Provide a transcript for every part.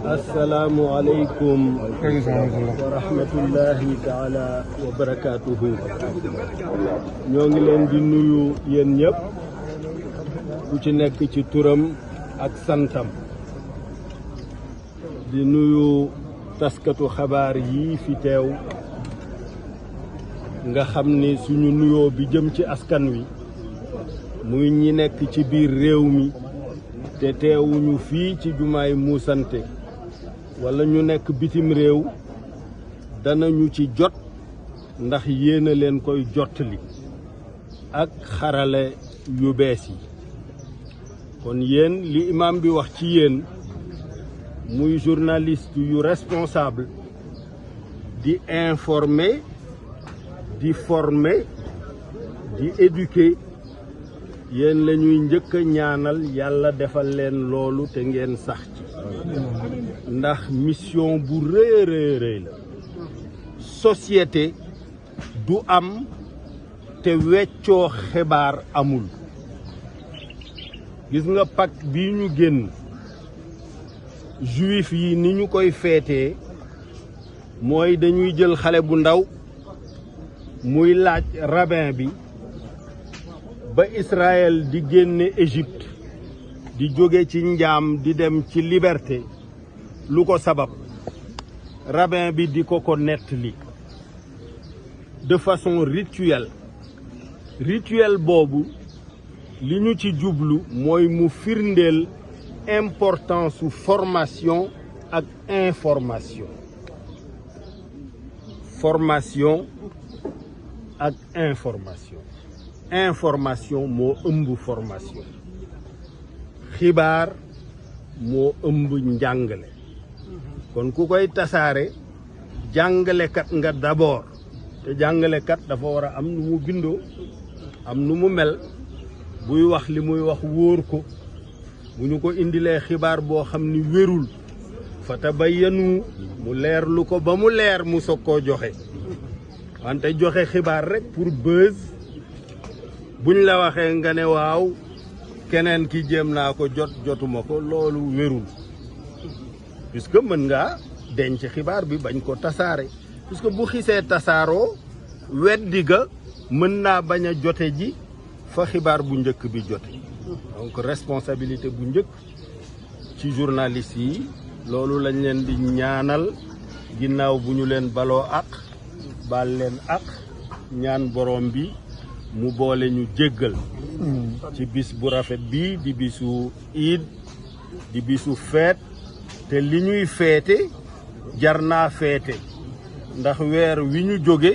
السلام عليكم ورحمة الله تعالى وبركاته. ñoo ngi leen di nuyu yéen ñëpp ku ci nekk ci turam ak santam di nuyu taskatu xabaar yi fi teew nga xam ni suñu nuyoo bi jëm ci askan wi muy ñi nekk ci biir réew mi te teewuñu fii ci jumaay Muusante wala ñu nekk bitim réew danañu ci jot ndax yéena leen koy jottali ak xarale yu bees yi kon yéen li imam bi wax ci yéen muy journaliste yu responsable di informer di former di éduquer yéen la ñuy njëkk a ñaanal yàlla defal leen loolu te ngeen sax ci ndax mission bu rëy la société du am te weccoo xibaar amul gis nga Pâques bii ñu génn juif yi ni ñu koy feetee mooy dañuy jël xale bu ndaw muy laaj rabbin bi ba Israël di génne Égypte di jóge ci njaam di dem ci liberté lu ko sabab rabbin bi di ko nettali de façon rituelle boobu li ñu ci jublu mooy mu firndeel importance su formation ak information information moo ëmb formation xibaar moo ëmb njàngale kon ku koy tasaare jàngalekat nga d'abord te jàngalekat dafa war a am nu mu bindoo am nu mu mel buy wax li muy wax wóor ko bu ñu ko indilee xibaar boo xam ni wérul fa tabayyanu mu leerlu ko ba mu leer mu soog koo joxe wante joxe xibaar rek pour buzz buñ la waxee nga ne waaw keneen ki jéem naa ko jotuma ko loolu wérul puisque mën ngaa denc xibaar bi bañ ko tasaare puisque bu xisee tasaaroo weddi ga mën naa bañ a jote ji fa xibaar bu njëkk bi jote donc responsabilité bu njëkk ci journaliste yi loolu lañ leen di ñaanal ginnaaw bu ñu leen baloo ak baal leen ak ñaan borom bi mu boole ñu jéggal ci bis bu rafet bi di bisu iid di bisu feet te li ñuy feete jar naa feete ndax weer wi ñu jóge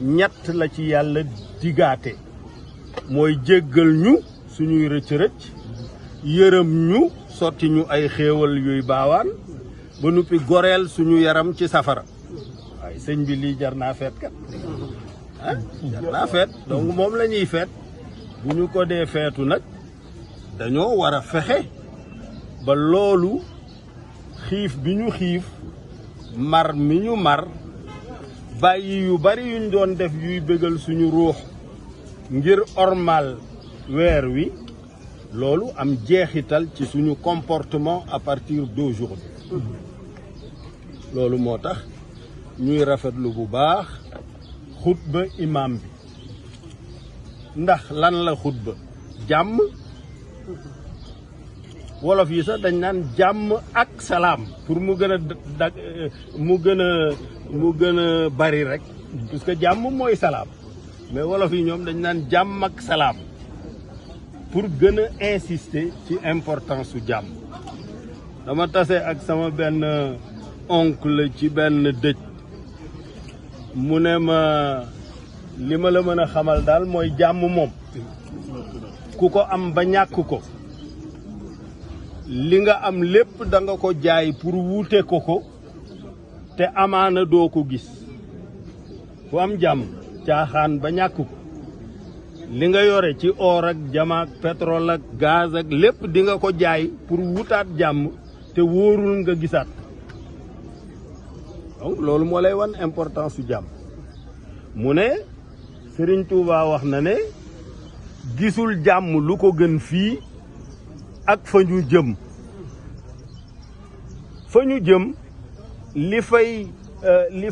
ñett la ci yàlla digaate mooy jéggal ñu suñuy rëcc-rëcc yërëm ñu sotti ñu ay xéewal yuy baawaan ba nuppi goreel suñu yaram ci safara waaye sëñ bi lii jar naa feet kat jar naa feet donc moom la ñuy feet bu ñu ko dee feetu nag dañoo war a fexe ba loolu xiif bi ñu xiif mar mi ñu mar bàyyi yu bari yuñ doon def yuy bégal suñu ruux ngir ormal weer wi loolu am jeexital ci suñu comportement à partir d'aujourd'hui loolu moo tax ñuy rafetlu bu baax xutba imam bi ndax lan la xutba jàmm wolof yi sax dañ naan jàmm ak salaam pour mu gën a mu gën a bari rek parce que jàmm mooy salaam mais wolof yi ñoom dañ naan jàmm ak salaam pour gën a insister ci importance su jàmm dama tase ak sama benn oncle ci benn dëj mu ne ma li ma la mën a xamal daal mooy jàmm moom ku ko am ba ñàkk ko li nga am lépp da nga ko jaay pour wuute ko te amaana doo ko gis fu am jàmm caaxaan ba ñàkk ko li nga yore ci or ak jama ak pétrole ak gaz ak lépp di nga ko jaay pour wutaat jàmm te wóorul nga gisaat donc loolu moo lay wan importance su jàmm mu ne Serigne Touba wax na ne gisul jàmm lu ko gën fii ak fa ñu jëm fa ñu jëm li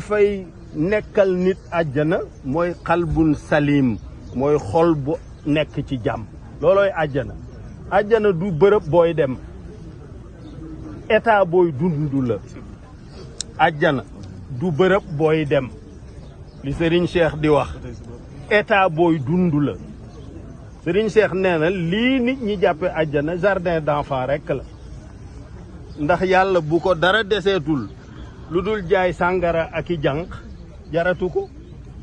fay nekkal nit àjjana mooy xalbun salim mooy xol bu nekk ci jàmm loolooy àjjana du bërëb booy dem état booy dund la àjjana du bërëb booy dem li Serigne Cheikh di wax état booy dund la Serigne Cheikh nee na lii nit ñi jàppe àjjana jardin d'enfant rekk la ndax yàlla bu ko dara deseetul lu dul jaay sàngara ak i jànq jaratu ko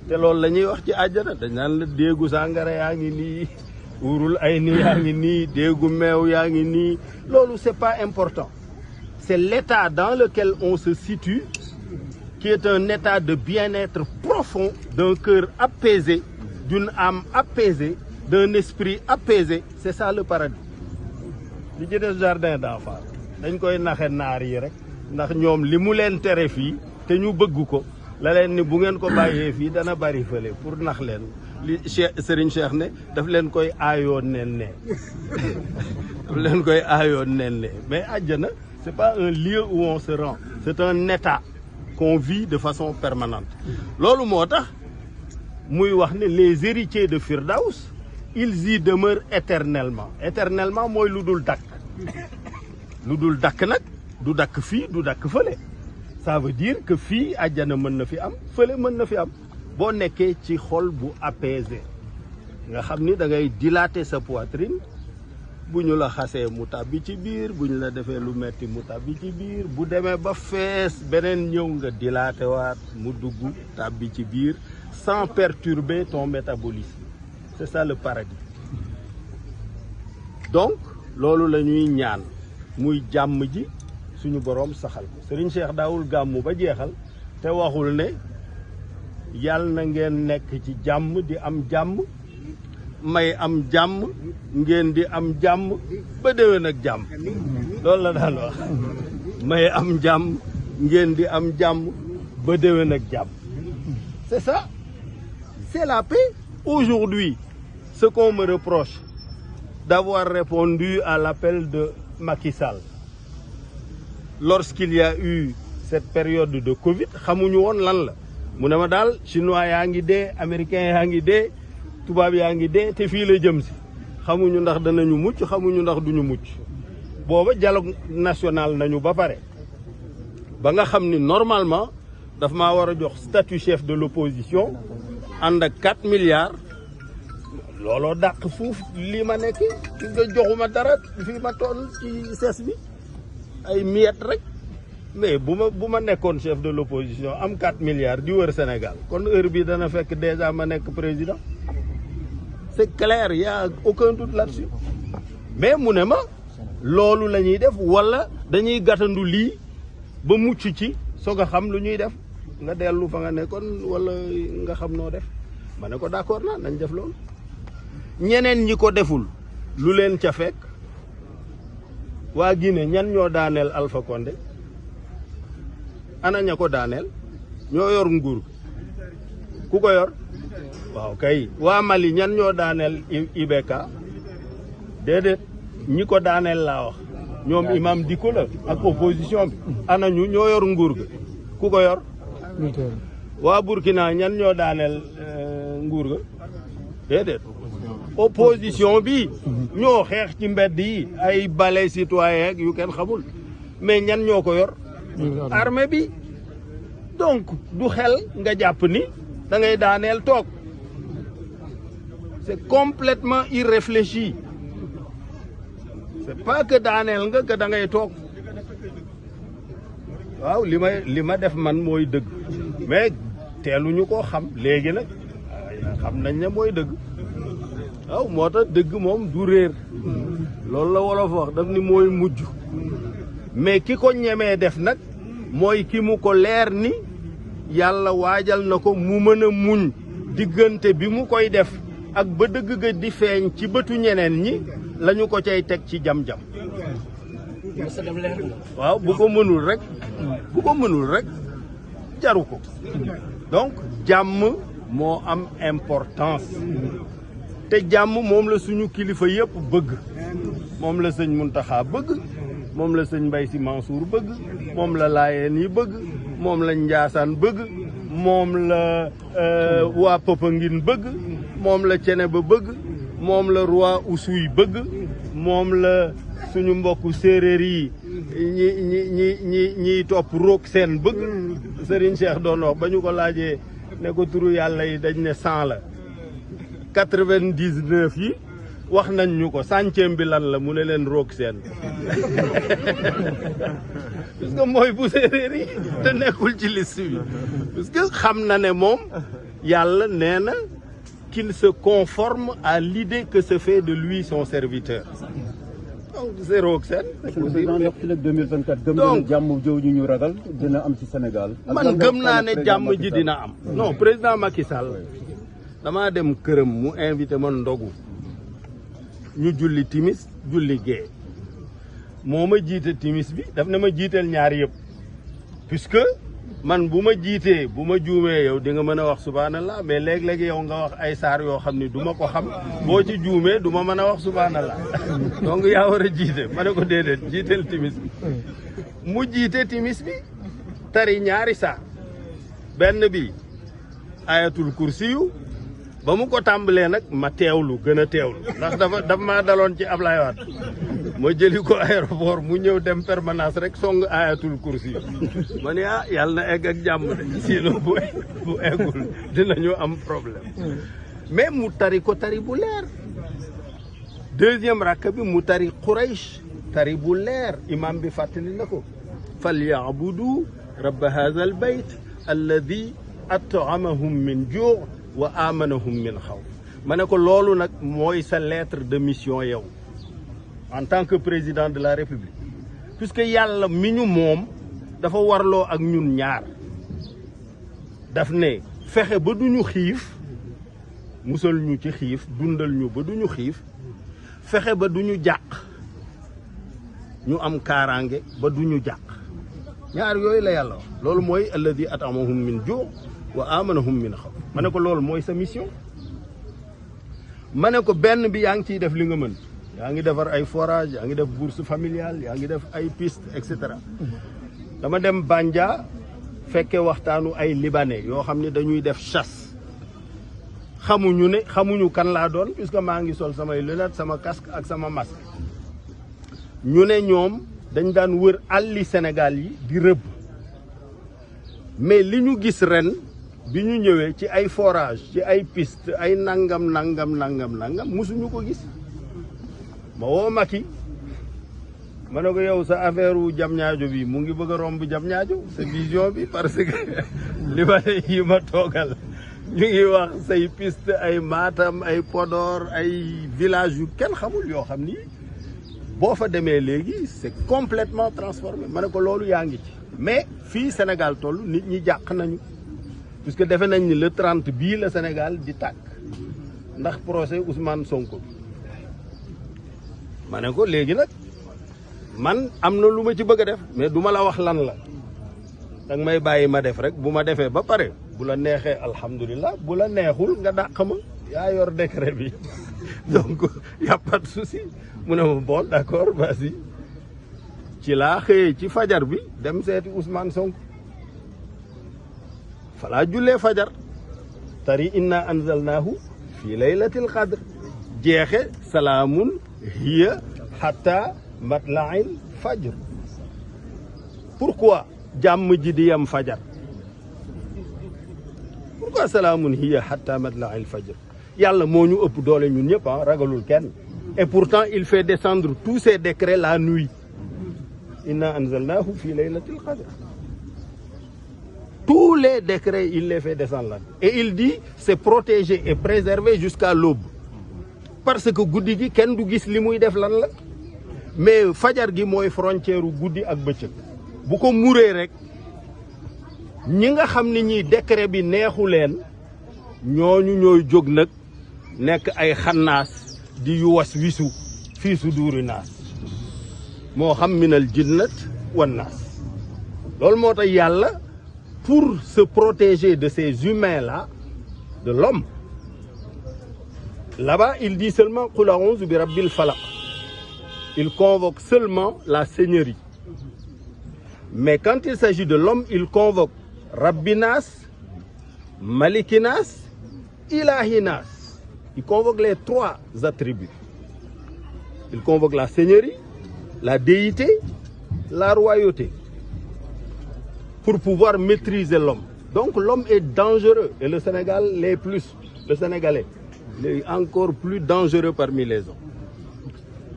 te loolu la ñuy wax ci àjjana dañ naan la déegu sàngara yaa ngi nii wurul ay ni yaa ngi nii déegu meew yaa ngi nii loolu c'est pas important c'est l'état dans lequel on se situe qui est un état de bien-être profond d'un cœur apaisé d'une âme apaisée d'un esprit apaisé c'est ça le paradis li ci des jardin d'enfants dañ koy naxe naar yi rek ndax ñoom li mu leen tere fii te ñu bëgg ko la leen ni bu ngeen ko bàyyee fii dana bari fële pour nax leen li Serigne Cheikh ne daf leen koy aayoon nen ne daf leen koy aayoon nen ne mais àjjana c'est pas un lieu où on se rend c'est un état qu'on vit de façon permanente loolu moo tax muy wax ne les héritiers de Firdaws ils y demeurent éternellement mooy lu dul dakk nag du dakk fii du dakk fële ça veut dire que fii àjjana mën na fi am fële mën na fi am boo nekkee ci xol bu apaisé nga xam ni da ngay dilater sa poitrine bu ñu la xasee mu tàbbi ci biir bu ñu la defee lu metti mu tàbbi ci biir bu demee ba fees beneen ñëw nga dilater waat mu dugg tàbbi ci biir sans perturber ton métabolisme c'est ça le paradis donc loolu la ñuy ñaan muy jàmm ji suñu boroom saxal ko Serigne Cheikh daawul gàmmu ba jeexal te waxul ne yàlla na ngeen nekk ci jàmm di am jàmm may am jàmm ngeen di am jàmm ba déwén ak jàmm loolu la daan wax may am jàmm ngeen di am jàmm ba déwén ak jàmm c'est ça c'est la paix aujourd'hui ce qu'on me reproche d'avoir répondu à l'appel de Macky Sall lorsqu'il y a eu cette période de Covid xamuñu woon lan la mu ne ma daal chinois yaa ngi dee américains yaa ngi dee tubaab yaa ngi dee te fii la jëm si xamuñu ndax danañu mucc xamuñu ndax duñu mucc booba dialogue national nañu ba pare ba nga xam ni normalement daf maa war a jox statut chef de l'opposition ànd ak 4 milliards looloo dàq fuuf lii ma nekk nga joxuma dara fii ma toll ci ses bi ay miettes rek mais bu ma nekkoon chef de l'opposition am 4 milliards di wër Sénégal kon heure bi dana fekk déjà ma nekk président c'est clair y a aucun doute là-dessus mais mu ne ma loolu la ñuy def wala dañuy gàttandu lii ba mucc ci soog a xam lu ñuy def nga dellu fa nga nekkoon wala nga xam noo def ma ne ko d'accord naa nañ def loolu ñeneen ñi ko deful lu leen ca fekk waa Guinée ñan ñoo daaneel Alpha Condé ana ña ko daaneel ñoo yor nguur ku ko yor waaw kay waa Mali ñan ñoo daaneel IBK déedéet ñi ko daaneel laa wax ñoom imam Dicko la ak opposition bi ana ñu ñoo yor nguur ga ku ko yor waa Burkina ñan ñoo daaneel nguur ga déedéet opposition bi ñoo xeex ci mbedd yi ay balai citoyen yu kenn xamul mais ñan ñoo ko yor armée bi donc du xel nga jàpp ni da ngay daaneel toog c'est complètement irréfléchi c'est pas que daaneel nga que da ngay toog waaw li ma def man mooy dëgg mais teeluñu koo xam léegi nag xam nañ ne mooy dëgg waaw moo tax dëgg moom du réer loolu la wolof wax daf ni mooy mujj mais ki ko ñemee def nag mooy ki mu ko leer ni yàlla waajal na ko mu mën a muñ diggante bi mu koy def ak ba dëgg ga di feeñ ci bëtu ñeneen ñi lañu ko cay teg ci jam-jam waaw bu ko mënul rek jaru ko donc jàmm moo am importance te jàmm moom la suñu kilifa yëpp bëgg moom la sëñ Muntaxa bëgg moom la sëñ Mbaye Sy Mansour bëgg moom la Laayeen yi bëgg moom la Njaasaan bëgg moom la waa Popenguine bëgg moom la Ceneba bëgg moom la roi Oussouye bëgg moom la suñu mbokku séeréer yi ñi topp roog seen bëgg Serigne Cheikh doon wax ba ñu ko laajee ne ko turu yàlla yi dañ ne 100 la 99 yi wax nañ ñu ko centième bi lan la mu ne leen roog seen parce que mooy bu séeréer yi te nekkul ci liste bi parce que xam na ne moom yàlla nee na qu'il se conforme à l'idée que se fait de lui son serviteur donc c'est roog seen donc jàmm jooju ñu ragal dina am ci Sénégal. man gëm naa ne jàmm ji dina am non président Macky Sall damaa dem këram mu invité ma ndogu ñu julli timis julli gee moo ma jiite timis bi daf ne ma jiiteel ñaar yëpp puisque man bu ma jiitee bu ma juumee yow di nga mën a wax subhanallah mais léeg-léeg yow nga wax ay saar yoo xam ni du ma ko xam boo ci juumee du ma mën a wax subhanallah donc yaa war a jiite ma ne ko déedéet jiiteel timis bi mu jiite timis bi tari ñaari saar benn bi ayatul kursiyu ba mu ko tàmbalee nag ma teewlu gën a teewlu ndax dafa maa daloon ci Ablaye Wade ma jëli ko aéroport mu ñëw dem permanence rek song ayatul kursi ma ne yàlla na egg ak jàmm de sinon bu eggul dinañu am problème mais mu tari ko tari bu leer deuxième rakk bi mu tari Quraysh tari bu leer imam bi fàttali na ko falyabudu rabba hadha al bayt alladi at'amahum min ju' wa amanahum min xawf ma ne ko loolu nag mooy sa lettre de mission yow en tant que président de la République puisque yàlla mi ñu moom dafa warloo ak ñun ñaar daf ne fexe ba duñu xiif musal ñu ci xiif dundal ñu ba duñu xiif fexe ba duñu jàq ñu am kaaraange ba duñu jàq ñaar yooyu la yàlla wax loolu mooy alladi at'amahum min ju' wa amanahum min xawf ma ne ko loolu mooy sa mission ma ne ko benn bi yaa ngi ciy def li nga mën yaa ngi defar ay forage yaa ngi def bourse familiale yaa ngi def ay piste et cetera dama dem Bandia fekke waxtaanu ay libanais yoo xam ne dañuy def chasse xamuñu kan laa doon puisque maa ngi sol samay lunettes sama casque ak sama masque ñu ne ñoom dañ daan wër àlli Sénégal yi di rëbb mais li ñu gis ren bi ñu ñëwee ci ay forage ci ay piste ay nangam musuñu ko gis ma woo Macky ma ne ko yow sa affaire wu Diamniadio bi mu ngi bëgg a romb Diamniadio sa vision bi parce que li ma yi ma toogal ñu ngi wax say piste ay Matam ay Podor ay village yu kenn xamul yoo xam ni boo fa demee léegi c'est complètement transformé ma ne ko loolu yaa ngi ci mais fii Sénégal toll nit ñi jàq nañu puisque defe nañ ni le 30 bii la Sénégal di tàkk ndax procès Ousmane Sonko ma ne ko léegi nag man am na lu ma ci bëgg a def mais du ma la wax lan la danga may bàyyi ma def rek bu ma defee ba pare bu la neexee alhamdulilah bu la neexul nga dàq ma yaa yor décret bi donc y a pas de souci mu ne ma bon d'accord vas-y ci laa xëyee ci fajar bi dem seeti Ousmane Sonko falaa jullee fajar tari inna anzalnaahu fi laylatil qadr jeexe salaamun hiya hatta matla'il fajr pourquoi jàmm ji di yam fajar pourquoi salaamun hiya hatta matla'il fajr yàlla moo ñu ëpp doole ñun ñëpp ragalul kenn et pourtant il fait descendre tous ces décrets la nuit inna anzalnaahu fi laylatil qadr tous les décrets il les fait descendre là et il dit c'est protégé et préservé jusqu'à l'aube parce que guddi gi kenn du gis li muy def lan la mais fajar gi mooy frontière guddi ak bëccëg bu ko muree rek ñi nga xam ne ñii décret bi neexu leen ñooñu ñooy jóg nag nekk ay xannaas di yu was wisu fii su duuri naas moo xam minal jinnat wan naas loolu moo tax yàlla pour se protéger de ces humains-là de l'homme là-bas il dit seulement qul a'udhu bi rabbil falaq il convoque seulement la seigneurie. Mais quand il s'agit de l'homme, il convoque Rabbinas, Malikinas, Ilahinas. Il convoque les trois attributs. Il convoque la seigneurie, la déité, la royauté, pour pouvoir maîtriser l'homme. Donc l'homme est dangereux et le Sénégal l'est plus. Le Sénégalais est encore plus dangereux parmi les hommes.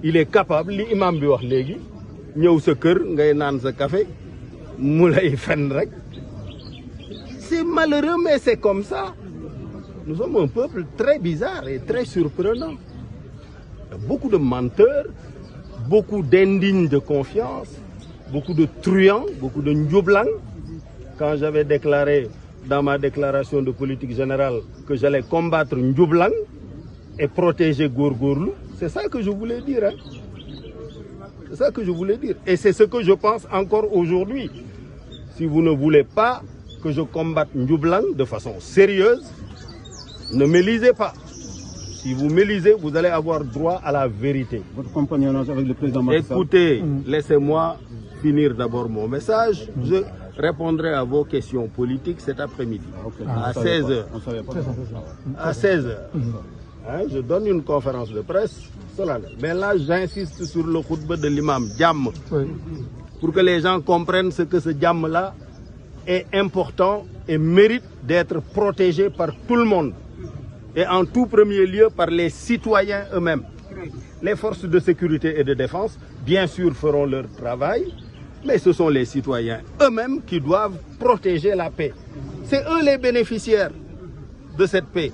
Il est capable, li imam bi wax léegi, ñëw sa kër ngay naan sa café mu lay fen rek. C'est malheureux mais c'est comme ça. Nous sommes un peuple très bizarre et très surprenant. Il y a beaucoup de menteurs, beaucoup d'indignes de confiance, beaucoup de truands, beaucoup de njublang. Quand j'avais déclaré dans ma déclaration de politique générale que j'allais combattre njublang et protéger góorgóorlu, c'est ça que je voulais dire. Hein? C'est ça que je voulais dire. Et c'est ce que je pense encore aujourd'hui. Si vous ne voulez pas que je combatte njublang de façon sérieuse, ne m'élisez pas. Si vous m'élisez, vous allez avoir droit à la vérité. Votre compagnonnage avec le président Macky Sall. Écoutez, laissez-moi finir d'abord mon message. Je répondrai à vos questions politiques cet après-midi. À 16h. À 16h. Hein, je donne une conférence de presse solennelle. Mais là, j'insiste sur le khutba de l'imam Djam. Pour que les gens comprennent ce que ce Djam-là est important et mérite d'être protégé par tout le monde. Et en tout premier lieu par les citoyens eux-mêmes. Les forces de sécurité et de défense, bien sûr, feront leur travail, mais ce sont les citoyens eux-mêmes qui doivent protéger la paix. C'est eux les bénéficiaires de cette paix.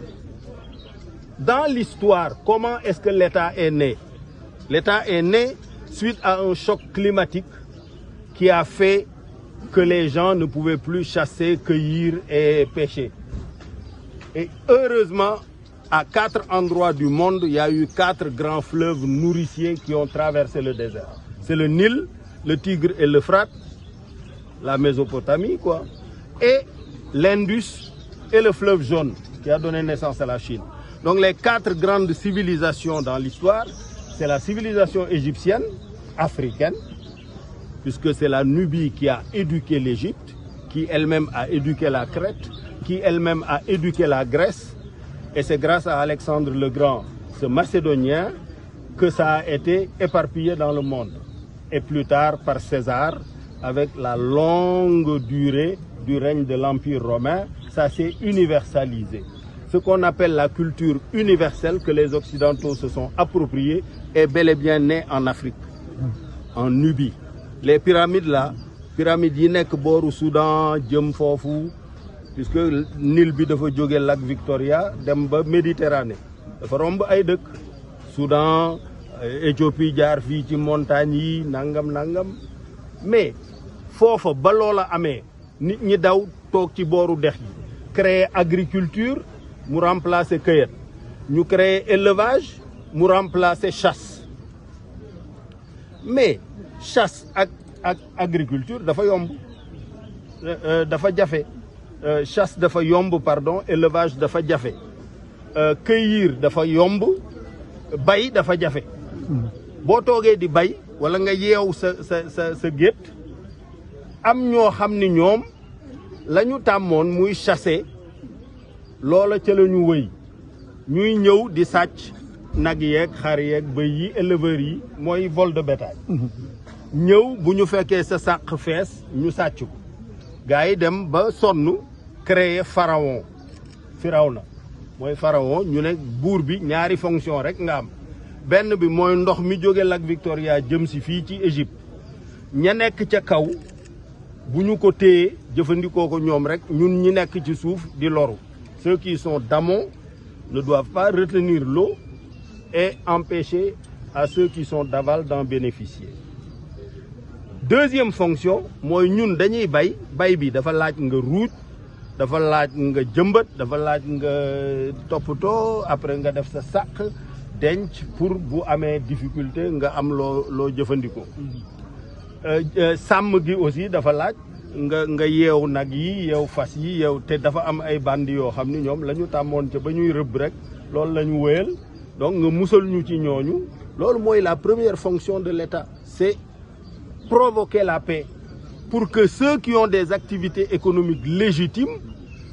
Dans l'histoire, comment est-ce que l'État est né? L'État est né suite à un choc climatique qui a fait que les gens ne pouvaient plus chasser, cueillir et pêcher. Et heureusement, à 4 endroits du monde, il y a eu 4 grands fleuves nourriciers qui ont traversé le désert. C'est le Nil, le Tigre et l'Euphrate, la Mésopotamie, quoi, et l'Indus et le fleuve jaune qui a donné naissance à la Chine. Donc les 4 grandes civilisations dans l'histoire, c'est la civilisation égyptienne, africaine, puisque c'est la Nubie qui a éduqué l'Égypte, qui elle-même a éduqué la Crète, qui elle-même a éduqué la Grèce. Et c'est grâce à Alexandre le Grand, ce Macédonien, que ça a été éparpillé dans le monde. Et plus tard par César, avec la longue durée du règne de l'Empire romain, ça s'est universalisé. Ce qu'on appelle la culture universelle que les Occidentaux se sont appropriés est bel et bien né en Afrique, en Nubie. Les pyramides là, pyramides yi nekk booru Soudan jëm foofu, puisque Nil bi dafa jóge lac Victoria dem ba Méditerranée dafa romb ay dëkk Soudan, Éthiopie jaar fii ci montagne yi nangam mais foofa ba loola amee nit ñi daw toog ci booru dex yi créer agriculture mu remplacer cueillette ñu créer élevage mu remplacer chasse mais chasse ak agriculture dafa yomb dafa jafe. Chasse dafa yomb pardon, élevage dafa jafe, cueillir dafa yomb, bay dafa jafe. Boo toogee di bay wala nga yeew sa gétt am ñoo xam ni ñoom la ñu tàmmoon muy chasser loola ca la ñu wëy ñuy ñëw di sàcc nag yeeg xar yeeg bëy yi éleveurs yi mooy vol de bétail. ñëw bu ñu fekkee sa sàq fees ñu sàcc ko gars yi dem ba sonn créer pharaon Firawna mooy pharaon ñu ne buur bi ñaari fonction rek nga am benn bi mooy ndox mi jóge lac Victoria jëm si fii ci Égypte ña nekk ca kaw bu ñu ko téye jëfandikoo ko ñoom rek ñun ñi nekk ci suuf di loru. Ceux qui sont d'amont ne doivent pas retenir l'eau et empêcher à ceux qui sont d'aval d'en bénéficier. Deuxième fonction mooy ñun dañuy bay bi dafa laaj nga ruuj dafa laaj nga jëmbat dafa laaj nga toppatoo après nga def sa sàq denc pour bu amee difficulté nga am loo jëfandikoo. Sàmm gi aussi dafa laaj nga yeew nag yi yeew fas yi yeew te dafa am ay bandi yoo xam ni ñoom la ñu tàmmoon ca ba ñuy rëbb rek loolu la ñu wéyal donc nga musal ñu ci ñooñu loolu mooy la première fonction de l'État, c'est provoquer la paix pour que ceux qui ont des activités économiques légitimes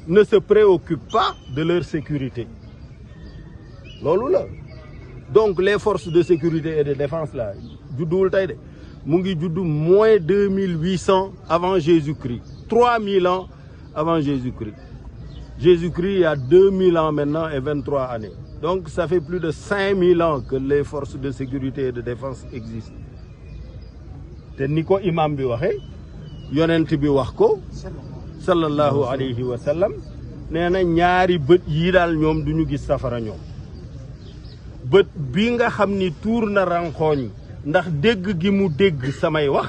ne se préoccupent pas de leur sécurité. Loolu la. Donc les forces de sécurité et de défense là, judduwul tey de mu ngi juddu moins 2800 avant Jésus-Christ, 3000 ans avant Jésus-Christ. Jésus-Christ, il y a 2000 ans maintenant et 23 années. Donc ça fait plus de 5000 ans que les forces de sécurité et de défense existent. te ni ko imam bi waxee yonent bi wax ko sallallahu alayhi wa sallam nee na ñaari bët yii daal ñoom duñu gis safara ñoom. bët bi nga xam ni tuur na ranxooñ ndax dégg gi mu dégg samay wax